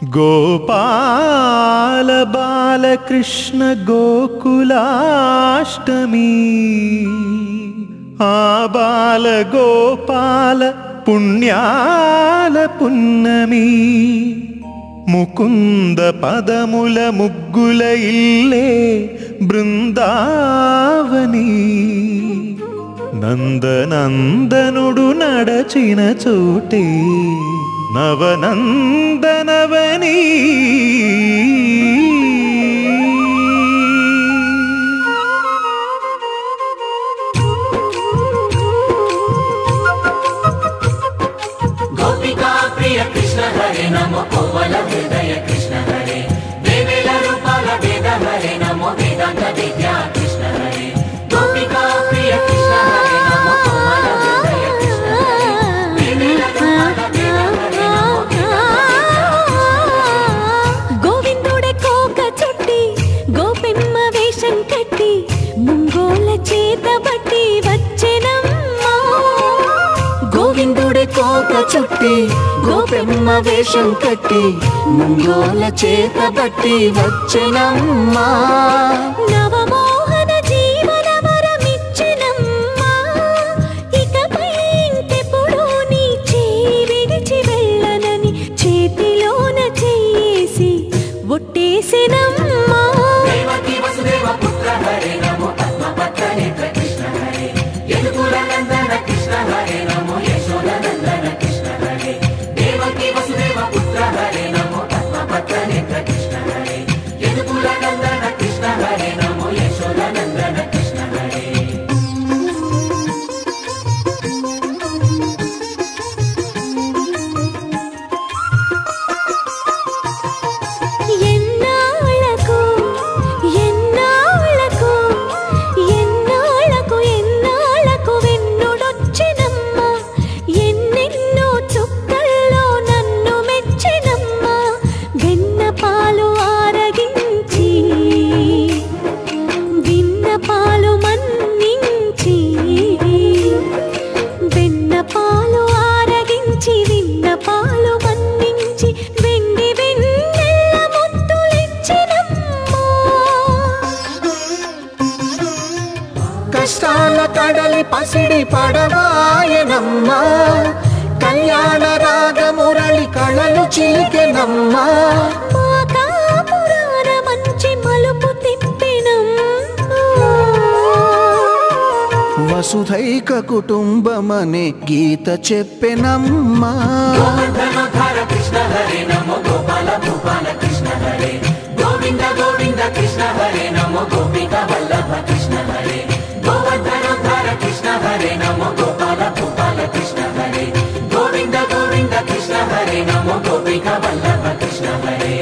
గోపాల బాలకృష్ణ గోకులాష్టమి ఆ బాల గోపాల పుణ్యాల పున్నమి ముకుంద పదముల ముగ్గుల ఇల్లే బృందావని నందనందనుడు నడచిన చోటే నవనందనవని గోపికా ప్రియ కృష్ణ హరే నమో కోవల హృదయ కృష్ణ హరే దేవేల రూపాల వేద హరే నమో వేదాంత విద్యా కృష్ణ హరే గోపికా ప్రియ కృష్ణ హరే నమో కోవల హృదయ కృష్ణ హరే దేవేల రూపాల వేద హరే నమో గోవిందుడే కోక చుట్టి గోపెమ్మ వేషం కట్టి ముంగోల చేత బట్టి వచ్చెనమ్మా గోవిందుడే కోక చుట్టి గోపెమ్మ వేషం కట్టి ముంగోల చేత బట్టి వచ్చెనమ్మా నవమోహన జీవన వరమిచ్చెనమ్మా ఇకపై ఇంకెప్పుడు నీ చేయి విడిచి వెళ్ళనని చేతిలోన చేసి ఒట్టేసెనమ్మా దేవకీ వసుదేవ పుత్ర హరే నమో పద్మపత్ర నేత్ర కృష్ణ హరే యదుకుల నందన కృష్ణ హరే నమో యశోద నందన కృష్ణ హరే దేవకీ వసుదేవ పుత్ర హరే నమో పద్మపత్ర నేత్ర కృష్ణ హరే యదుకుల నందన కృష్ణ హరే నమో యశోద నందన కృష్ణ హరే ఎన్నాళ్ళకు ఎన్నాళ్ళకు ఎన్నాళ్ళకు ఎన్నాళ్ళకు వెన్నుడొచ్చినమ్మా ఎన్నెన్నో చుక్కల్లో నన్ను మెచ్చినమ్మా వెన్న పాలు ఆరగించి విన్న పాలు మన్నించి వెన్న పాలు ఆరగించి విన్న పాలు మన్నించి వెండి వెన్నెల్ల ముద్దులిచ్చినమ్మా కష్టాల కడలి పసిడి పడవాయనమ్మా కళ్యాణ రాగమురళి కళలు చిలికెనమ్మా మా కాపురాన మంచి మలుపు తిప్పినమ్మా వసుధైక కుటుంబమనే గీత చెప్పెనమ్మా గోవర్ధనోద్ధార కృష్ణ హరే నమో గోపాల భూపాల కృష్ణ హరే గోవింద గోవింద కృష్ణ హరే నమో గోపిక వల్లభ కృష్ణ హరే గోవర్ధనోద్ధార కృష్ణ హరే నమో గోపాల భూపాల కృష్ణ హరే గోవింద గోవింద కృష్ణ హరే నమో గోపిక వల్లభ కృష్ణ హరే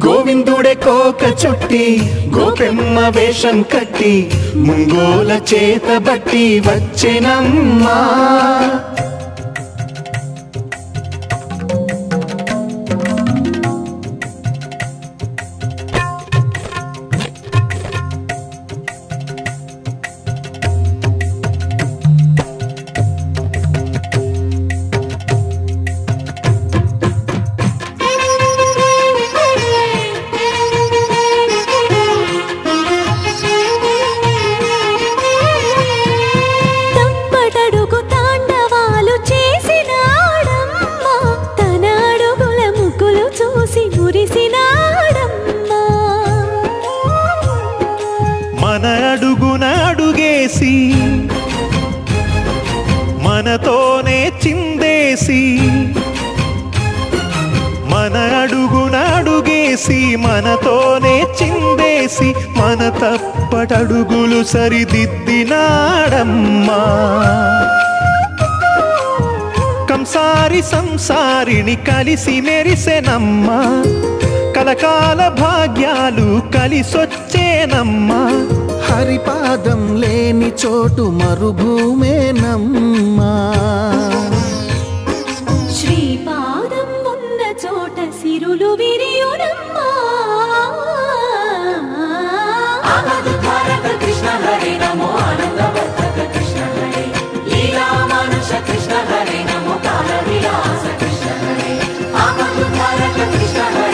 గోవిందుడే కోక చుట్టి గోపెమ్మ వేషం కట్టి ముంగోల చేత బట్టి వచ్చెనమ్మా తప్పటడుగు తాండవాలు చేసినాడమ్మా తన అడుగుల ముగ్గులు చూసి మురిసినాడమ్మా మన అడుగున అడుగేసి మనతోనే చిందేసి మన అడుగున అడుగేసి మనతోనే చిందేసి మన తప్పటడుగులు సరిదిద్దినాడమ్మా కంసారి సంసారిని కలిసి మెరిసెనమ్మా కలకాల భాగ్యాలు కలిసొచ్చేనమ్మా హరిపాదం లేని చోటు మరుభూమేనమ్మా శ్రీపాదం ఉన్న చోట సిరులు విరియునమ్మా ఆనందధారక కృష్ణ హరే నమో ఆనందవర్ధక కృష్ణ హరే లీలా మానుష కృష్ణ హరే నమో కాల విలాస కృష్ణ హరే ఆనందధారక కృష్ణ హరే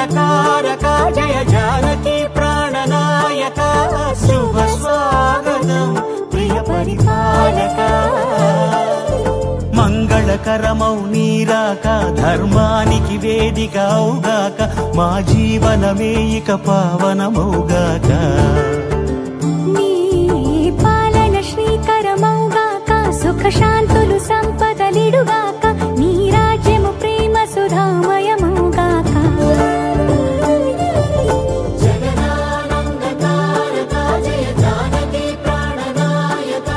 మంగళకారక జయ జానకి ప్రాణనాయక శుభ స్వాగతం ప్రియ పరిపాలక మంగళకరమౌ నీరాక ధర్మానికి వేదిక అవుగాక మా జీవనమే ఇక పావనమౌగాక నీ పాలన శ్రీకరమౌగాక సుఖ శాంతులు సంపదలిడుగాక నీ రాజ్యము ప్రేమ సుధామయమౌగాక జగదానందకారక జయ జానకి ప్రాణనాయక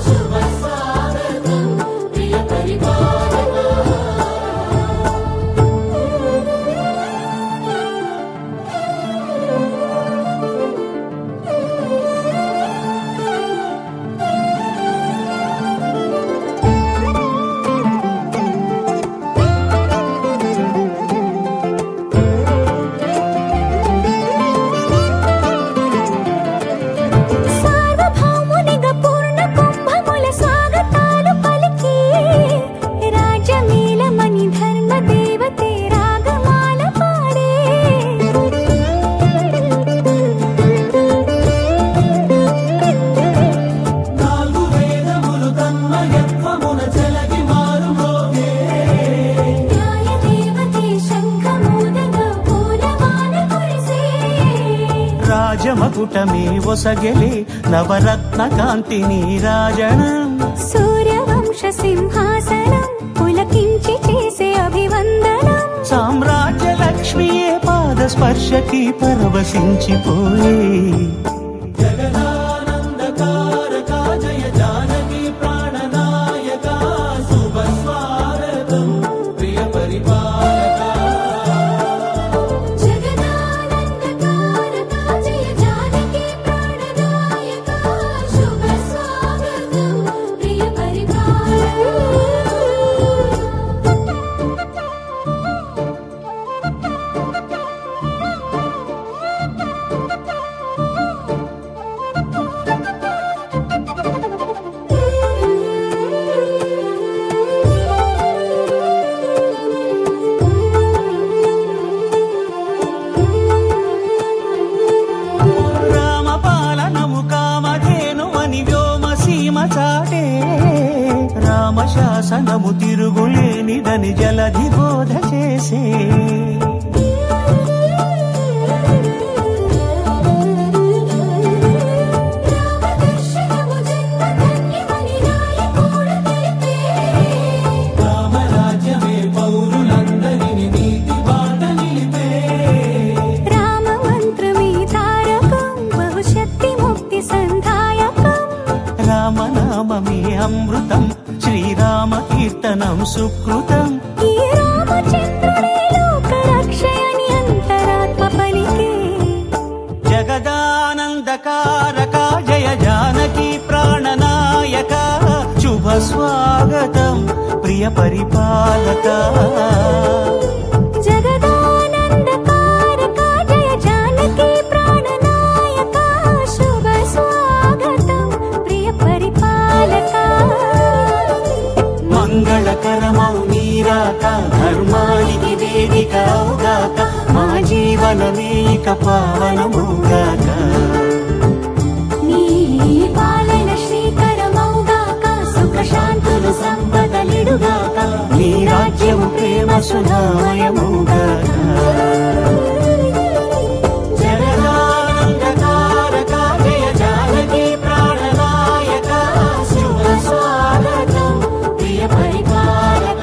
శుభ స్వాగతం ప్రియ పరిపాలక సార్వభౌమునిగా పూర్ణ కుంభముల స్వాగతాలు పలికి రాజమేళమణి ధర్మ దేవతే రాగమాల పాడే నాలుగు వేదములు తన్మయత్వమున చెలగి మారుమోగే న్యాయ దేవతే శంఖమూదగా పూలవాన కురిసే రాజమకుటమే ఒసగెలే నవరత్న కాంతి నీరాజనం సూర్యవంశ సింహాసనం పులకించి చేసే అభివందనం సామ్రాజ్య లక్ష్మియే పాద స్పర్శకి పరవశించిపోయే జగదానందకారక జయ జానకి ప్రాణనాయక శుభ స్వాగతం ప్రియ పరిపాలక జగదానందకారక జయ జానకి ప్రాణనాయక శుభ స్వాగతం ప్రియ రామపాలనము కామధేను అని వ్యోమసీమ చాటే రామశాసనము తిరుగులేనిదని జలధి బోధ చేసే రామదర్శనము జన్మధన్యమని నాయకుడు తెలిపే రామరాజ్యమే పౌరులందరిని నీతి బాట నిలిపే రామమంత్రమే తారకం బహుశక్తి ముక్తి సంధాయకం రామనామమే అమృతం శ్రీరామ కీర్తనం సుకృతం ఈ రామచంద్రుడే లోక రక్షయని అంతరాత్మ పలికే జగదానందకారక జయ జానకి ప్రాణనాయక శుభ స్వాగతం ప్రియ పరిపాలక జగదానందకారక జయ జానకి ప్రాణనాయక శుభ స్వాగతం ప్రియ పరిపాలక మంగళకరమౌ నీరాక ధర్మానికి వేదిక అవుగాక మా జీవనమే ఇక పావనమౌగాక నీ పాలన శ్రీకరమౌగాక సుఖ శాంతులు సంపదలిడుగాక నీ రాజ్యము ప్రేమ సుధామయమౌగాక జగదానందకారక జయ జానకి ప్రాణనాయక శుభ స్వాగతం ప్రియ పరిపాలక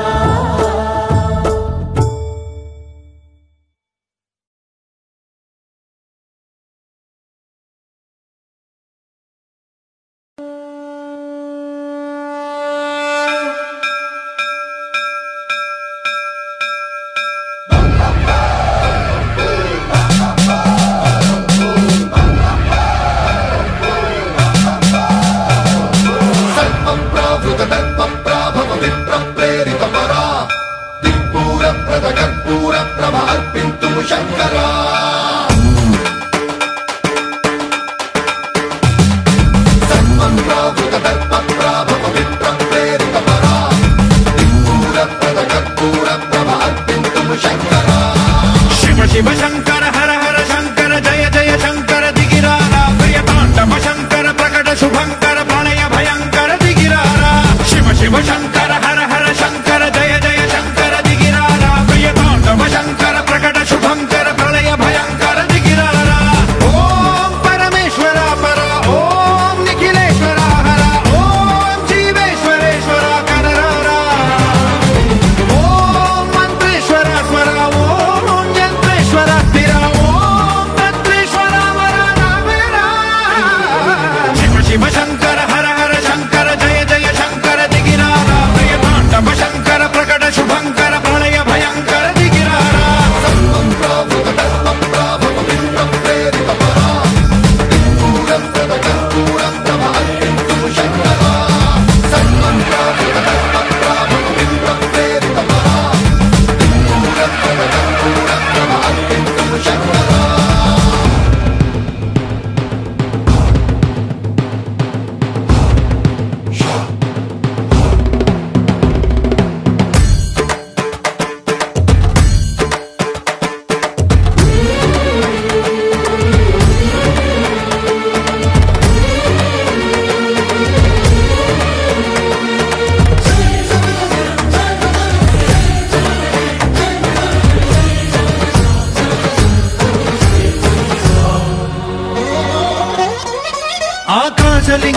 శివ శంకర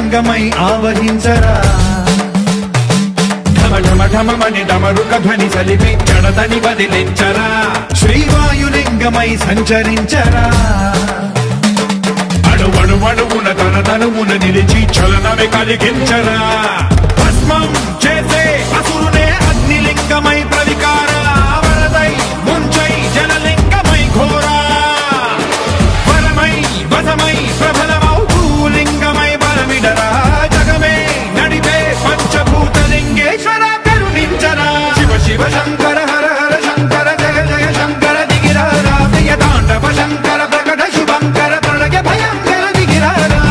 లింగమై ఆవహించరా ఢమఢమఢమని డమరుక ధ్వని సలిపి జడదని వదిలించరా శ్రీవాయులింగమై సంచరించరా అణువణువున తన తనువున నిలిచి చలనమే కలిగించరా భస్మం చేసే అసురునే అగ్నిలింగమై ప్రవికారా వరదై ముంచై జలలింగమై ఘోరా వరమై వసమై ప్రబలమౌ భూలింగమై బలమిడరా జగమే నడిపే పంచభూతలింగేశ్వర కరుణించరా శివ శివ శంకర హర హర శంకర జయ జయ శంకర దిగిరారా ప్రియ తాండవ శంకర ప్రకట శుభంకర ప్రళయ భయంకర దిగిరారా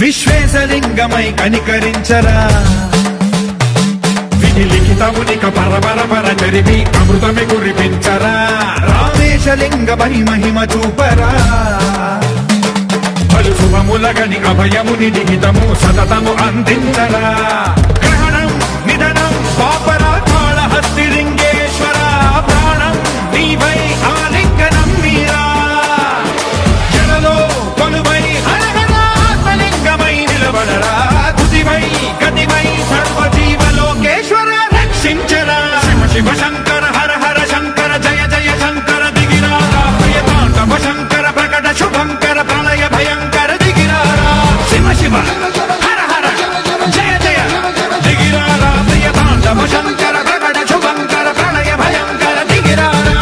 విశ్వేశలింగమై కనికరించరా విధి లిఖితమునిక పరపర జరిపి అమృతమి కురిపించరా రామేశలింగమై మహిమ చూపరా పలు శుభములగని అభయముని నిహితము సతతము అందించరా గ్రహణం నిధనం పాపరా కాళహస్తి లింగేశ్వర ప్రాణం నీవై ఆలింగనం మీరా జలలో కొలువై హరహరాత్మలింగమై నిలబడరా తుదివై గతివై సర్వజీవలోకేశ్వర రక్షించరా శివ శివ శంకర హర హర శంకర జయ జయ శంకర దిగిరారా ప్రియ తాండవ శంకర ప్రకట శుభంకర ప్రళయ భయంకర దిగిరారా శివ శివ హర హర జయ జయ దిగిరారా ప్రియ తాండవ శంకర ప్రకట శుభంకర ప్రళయ భయంకర దిగిరారా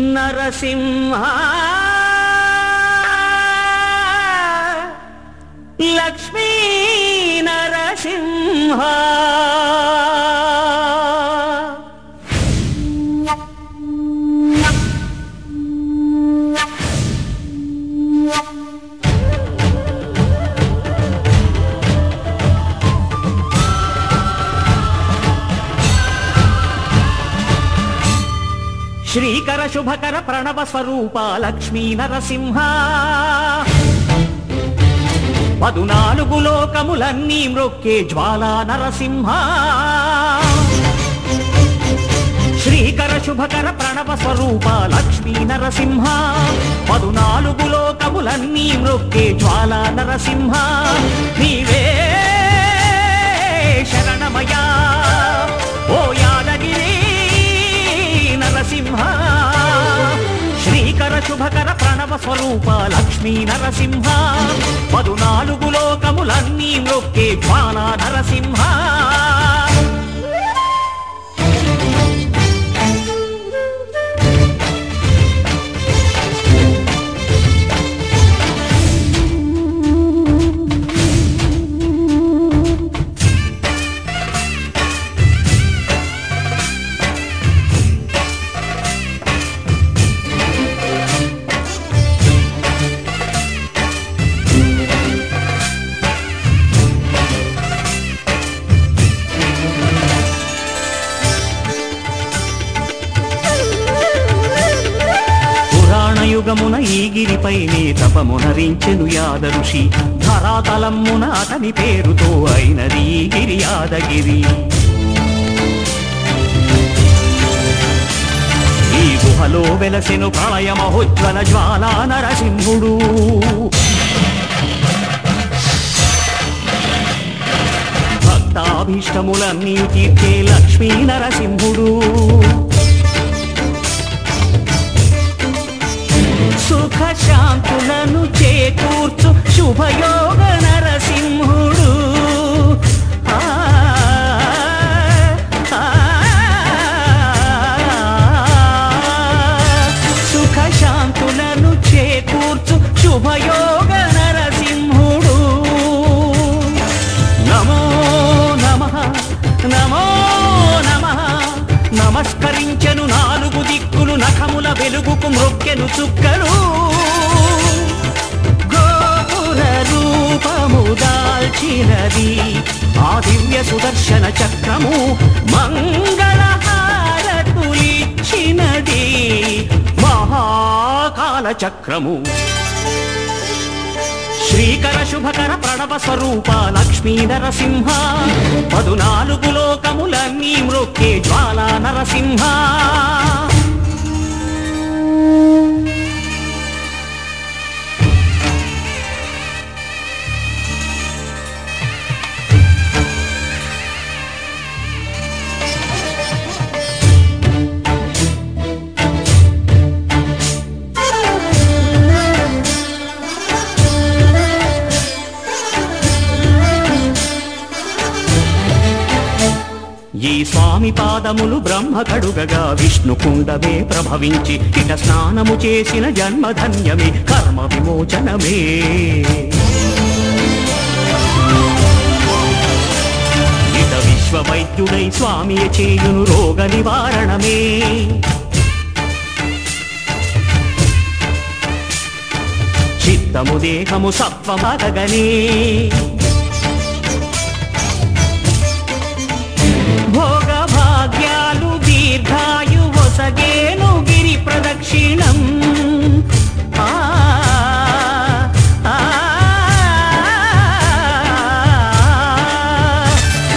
నరసింహ లక్ష్మీ నరసింహ శ్రీకర శుభకర ప్రణవ స్వరూప లక్ష్మీ నరసింహ 14 లోకములన్నీ మ్రొక్కే జ్వాలా నరసింహ శ్రీకర శుభకర ప్రణవ స్వరూప లక్ష్మీ నరసింహ 14 లోకములన్నీ మ్రొక్కే జ్వాలా నరసింహ నీవే శరణమయా ఓ యాదగిరి నరసింహ శ్రీకర శుభకర ప్రణవ స్వరూప లక్ష్మీ నరసింహ 14 లోకములన్నీ మ్రొక్కే జ్వాలా నరసింహ యుగమున ఈ గిరిపైనే తపమునరించెను యాద ఋషి ధరాతలమ్మున అతని పేరుతో అయినది ఈ గిరి యాదగిరి ఈ గుహలో వెలసెను ప్రళయ మహోజ్వల జ్వాలా నరసింహుడు భక్తాభీష్టములన్నీ తీర్చే లక్ష్మీ నరసింహుడు సుఖ శాంతులను చేకూర్చు శుభయోగ ధరించెను 4 దిక్కులు నఖముల వెలుగుకు మ్రొక్కెను చుక్కలు గోపుర రూపము దాల్చినది ఆ దివ్య సుదర్శన చక్రము మంగళహారతులిచ్చినది మహాకాల చక్రము శ్రీకర శుభకర ప్రణవ స్వరూప లక్ష్మీ నరసింహ 14 లోకములన్నీ మ్రొక్కే జ్వాలా నరసింహ ఈ స్వామి పాదములు బ్రహ్మ కడుగగా విష్ణు కుండమే ప్రభవించి ఇట స్నానము చేసిన జన్మధన్యమే కర్మ విమోచనమే ఇట విశ్వవైద్యుడై స్వామి చేయును రోగ నివారణమే చిత్తము దేహము సత్వమగగనే భోగ భాగ్యాలు దీర్ఘాయు వసగేను గిరి ప్రదక్షిణం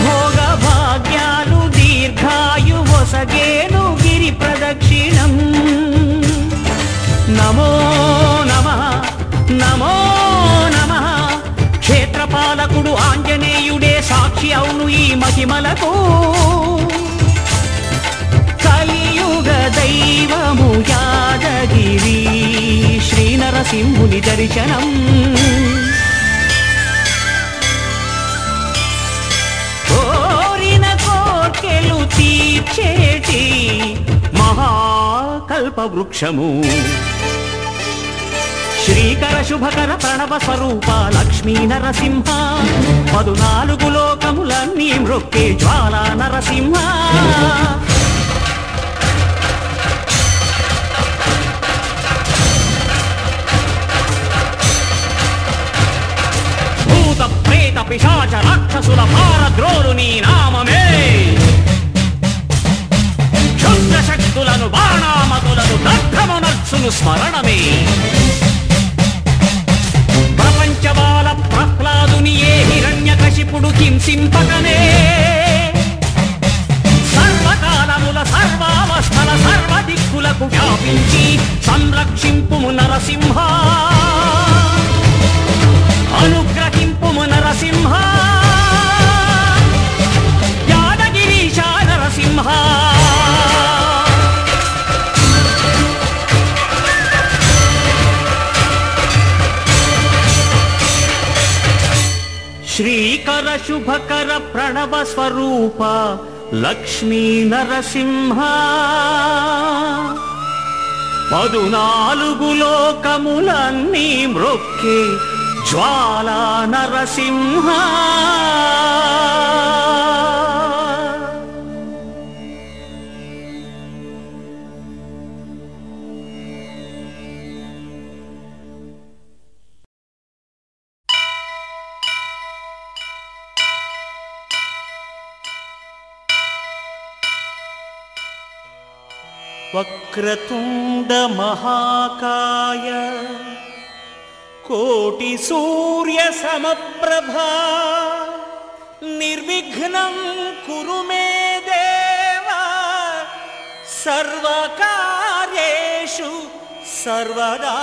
భోగ భాగ్యాలు దీర్ఘాయు వసగేను గిరి ప్రదక్షిణం నమో నమః నమో నమః క్షేత్రపాలకుడు ఆంజనేయుడే సాక్షి అవును ఈ మహిమలకు కలియుగ దైవము యాదగిరి శ్రీ నరసింహుని దర్శనం కోరిన కోర్కెలు తీర్చేటి మహాకల్ప వృక్షము శ్రీకర శుభకర ప్రణవ స్వరూప లక్ష్మీ నరసింహ 14 లోకములన్నీ మ్రొక్కే జ్వాలా నరసింహ భూత ప్రేత పిశాచ రాక్షసుల భారద్రోలు నీ నామమే క్షుద్ర శక్తులను బాణామతులను దగ్ధమునర్చును స్మరణమే ప్రపంచబాల ప్రహ్లాదుని ఏ హిరణ్యకశిపుడు హింసింపకనే సర్వకాలముల సర్వావస్థల సర్వదిక్కులకు వ్యాపించి సంరక్షింపుము నరసింహ అనుగ్రహింపుము నరసింహ యాదగిరీశ నరసింహ శ్రీకర శుభకర ప్రణవ స్వరూప లక్ష్మీ నరసింహ 14 లోకములన్నీ మ్రొక్కే జ్వాలా నరసింహ వక్రతుండ మహాకాయ కోటి సూర్య సమప్రభా నిర్విఘ్నం కురు మే దేవా సర్వకార్యేషు సర్వదా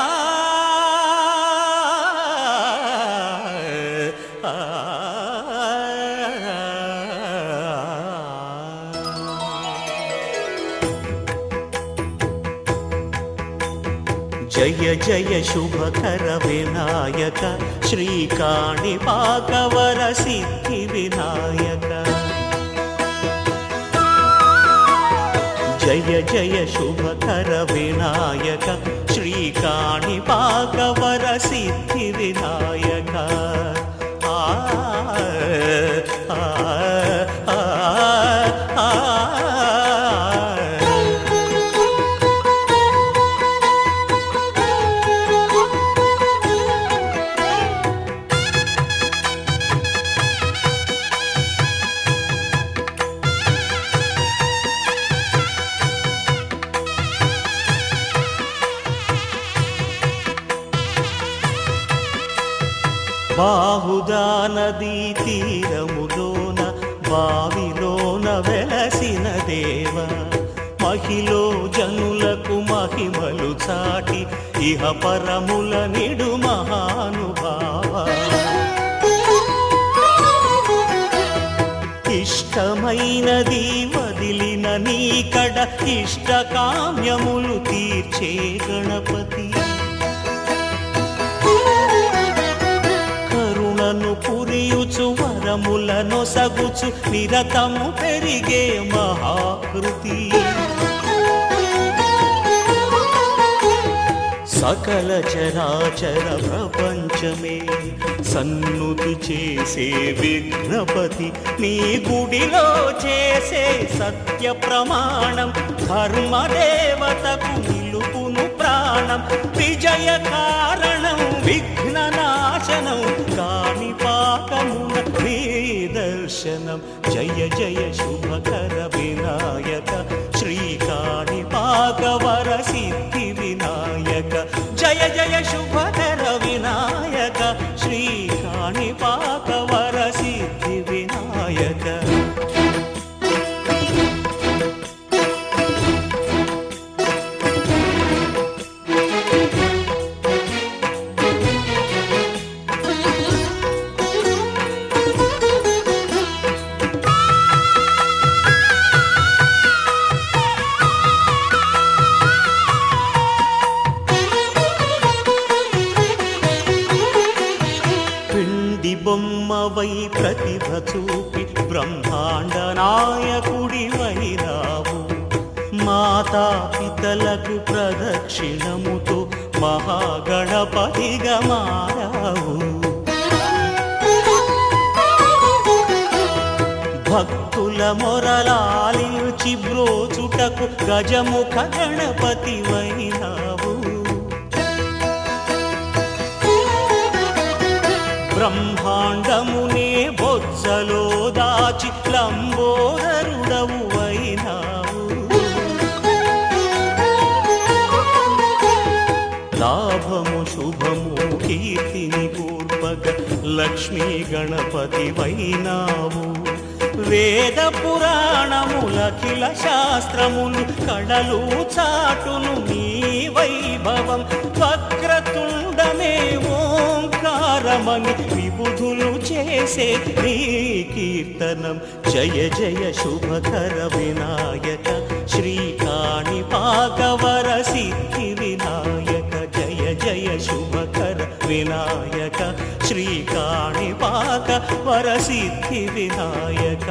జయ జయ శుభకర వినాయక శ్రీకాణిపాకవర సిద్ధి వినాయక జయ జయ శుభకర వినాయక శ్రీకాణిపాకవర సిద్ధి వినాయక బాహుదా నదీ తీరములోన బావిలోన వెలసిన దేవ మహిలో జనులకు మహిమలు చాటి ఇహ పరముల నిడు మహానుభావ ఇష్టమైనది వదిలిన నీకడ ఇష్టకామ్యములు తీర్చే గణపతి కరుణను పురియుచు వరములను సగుచు నిరతము పెరిగే మహాకృతి సకల చరాచర ప్రపంచమే సన్నుతి చేసే విఘ్నపతి నీ గుడిలో చేసే సత్య ప్రమాణం ధర్మదేవతకు నిలుపును ప్రాణం విజయ కారణం విఘ్న నాశనం కాణిపాకమున నీ దర్శనం జయ జయ శుభకర వినాయక శ్రీ కాణిపాక వర సిద్ధి వినాయక జయ జయ శుభకర వినాయక శ్రీ కాణిపాక వర సిద్ధి వినాయక బొమ్మవై ప్రతిభ చూపి బ్రహ్మాండ నాయకుడివైనావు మాతా పితలకు ప్రదక్షిణముతో మహాగణపతిగా మారావు భక్తుల మొరలాలించి బ్రోచుటకు గజముఖ గణపతివైనావు బ్రహ్మాండమునే బొజ్జలో దాచి లంబోదరుడవు అయినావు లాభము శుభము కీర్తిని కూర్పగ లక్ష్మీ గణపతి వైనావు వేద పురాణములఖిల శాస్త్రములు కళలు చాటును నీ వైభవం వక్రతుండమే ఓంకారమని విబుధులు చేసే నీ కీర్తనం జయ జయ శుభకర వినాయక శ్రీ కాణిపాక వర సిద్ధి వినాయక జయ జయ శుభకర వినాయక శ్రీ కాణిపాక వర సిద్ధి వినాయక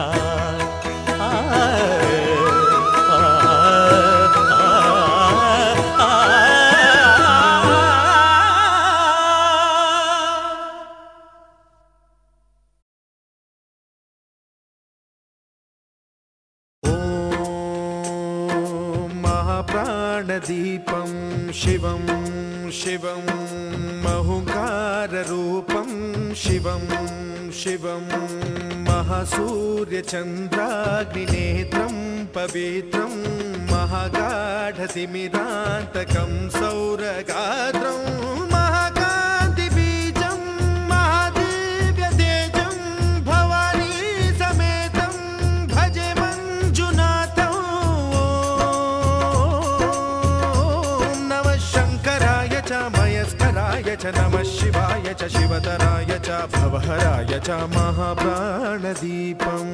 ప్రాణదీపం శివం శివం మహుంకారరూపం శివం శివం మహాసూర్యచంద్రాగ్నినేత్రం పవిత్రం మహాగాఢతిమిరాంతకం సౌరగాత్రం మహాకాంతిబీజం మహాదివ్యతేజం భవానీ సమేతం భజే మంజునాథం మయస్కరాయ చ నమః శివాయ చ శివతరాయ చ భవహరాయ చ మహాప్రాణదీపం